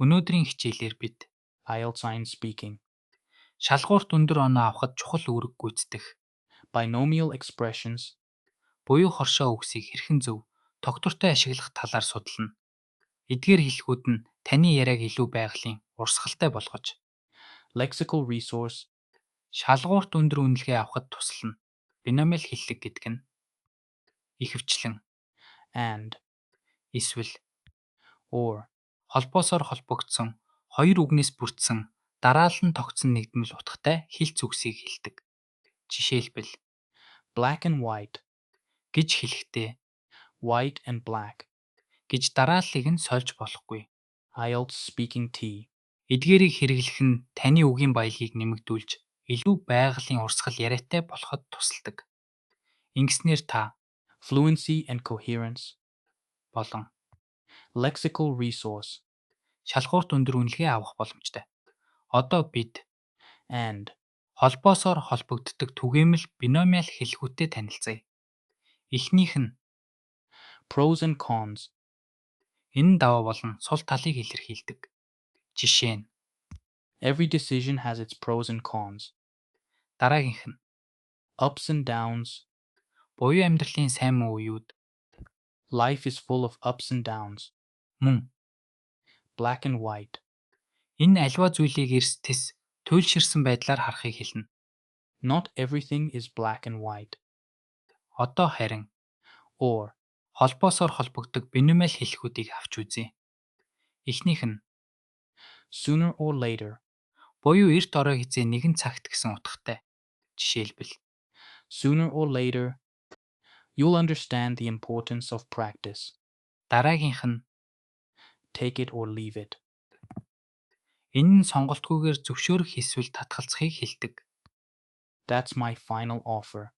Өнөөдрийн хичээлээр бид IELTS Sign Speaking, шалгуурт өндөр оноо авахд чухал үүрэг гүйцэтгэх, binomial expressions, буюу хоршоо үгсийг хэрхэн зөв, тогтвортой ашиглах талаар судална. Эдгээр хэлхүүд нь таны яриаг илүү байгалийн, урсгалтай болгож, lexical resource, шалгуурт өндөр үнэлгээ авахд туслана. Биномиал хэллэг гэдэг нь ихэвчлэн, and, эсвэл or, холбоосоор холбогдсон хоёр үгнээс бүрдсэн дараалан тогтсон нэгдмэл утгатай хэлц үгсийг хэлдэг. Жишээлбэл black and white, гэж хэлэхдээ white and black, гэж дарааллыг нь сольж болохгүй. IELTS speaking T, Эдгээрийг хэрэглэх нь таны үгийн баялагийг нэмэгдүүлж илүү байгалийн урсгал яриатай болоход тусалдаг. Ингэснээр та fluency and coherence, болон lexical resource, шалгуурт өндөр үнэлгээ авах боломжтой. Одоо бид and, холбоосоор холбогддог түгээмэл биномиал хэлхүүттэй танилцъя. Эхнийх нь pros and cons, энэ даваа болон сул талыг илэрхийлдэг. Жишээ нь every decision has its pros and cons, дараагийнх нь ups and downs, буюу амьдралын сайн муу үеуд, life is full of ups and downs, мөн black and white, энэ альва зүйлийг эрс тэс туйлширсан байдлаар харахыг хэлнэ. not everything is black and white, Одоо харин or, холбоосоор холбогддог биномиал хэлхүүдийг авч үзье. Эхнийх нь sooner or later, буюу эрт орой хизээ нэгэн цагт гэсэн утгатай. Жишээлбэл sooner or later, you'll understand the importance of practice, дараагийнх нь take it or leave it, энэ нь сонголтгүйгээр зөвшөөрөх эсвэл татгалзахыг хэлдэг. that's my final offer,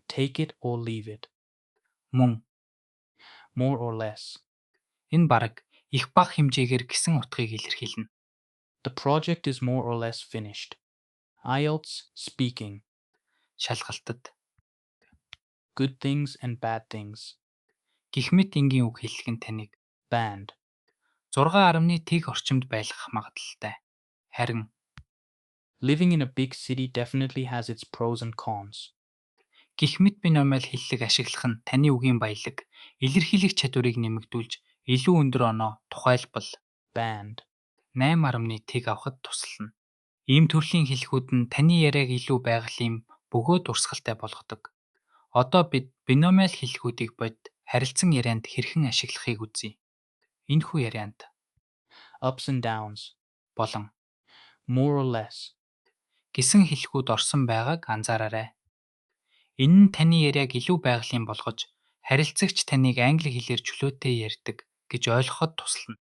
take it or leave it, Мөн more or less, энэ бараг их бага хэмжээгээр гэсэн утгыг илэрхийлнэ. the project is more or less finished, IELTS speaking, Шалгалтад good things and bad things, гэх мэт энгийн үг хэллэг нь таныг band, 6.1 тэг орчимд байлгах магадлалтай. Харин living in a big city definitely has its pros and cons, гэх мэт биномиал хэллэг ашиглах нь таны үгийн баялаг, илэрхийлэх чадварыг нэмэгдүүлж илүү өндөр оноо, тухайлбал band, 8.1 тэг авахд туслана. Ийм төрлийн хэлхүүд нь таны яриаг илүү байгалийн бөгөөд урсгалтай болгодог. Одоо бид биномиал хэлхүүдийг бод харилцан ярианд хэрхэн ашиглахыг үзье. Энэхүү ярианд ups and downs, болон more or less, гэсэн хэлхүүд орсон байгааг анзаараарай. Энэ нь таны яриаг илүү байгалийн болгож, харилцагч таныг англи хэлээр чөлөөтэй ярьдаг гэж ойлгоход туслана.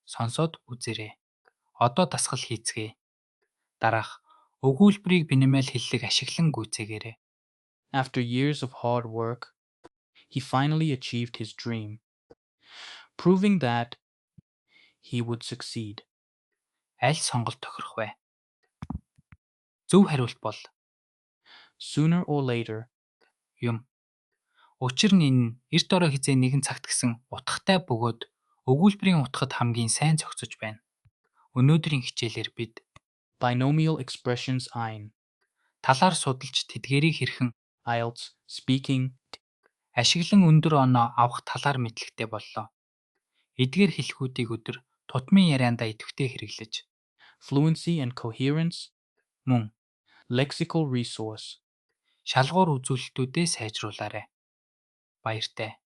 Сонсоод үзээрэй. Одоо дасгал хийцгээе. Дараах өгүүлбэрийг биномиал хэллэг ашиглан гүйцээгээрэй. after years of hard work, he finally achieved his dream, proving that he would succeed. Аль сонголт тохирох вэ? Зөв хариулт бол Sooner or later, юм. Учир нь энэ эрт орой хизээ нэгэн цагт гэсэн утгатай бөгөөд өгүүлбэрийн утгад хамгийн сайн зохицож байна. Өнөөдрийн хичээлээр бид binomial expressions ein, талаар судалж тэдгээрийг хэрхэн IELTS speaking, ашиглан өндөр оноо авах талаар мэдлэгтэй боллоо. Эдгээр хэлхүүдийг өдөр тутмын яриандаа идэвхтэй хэрэглэж, fluency and coherence, мөн lexical resource. шалгуур үзүүлэлтүүдээ сайжруулаарай. Баяртай.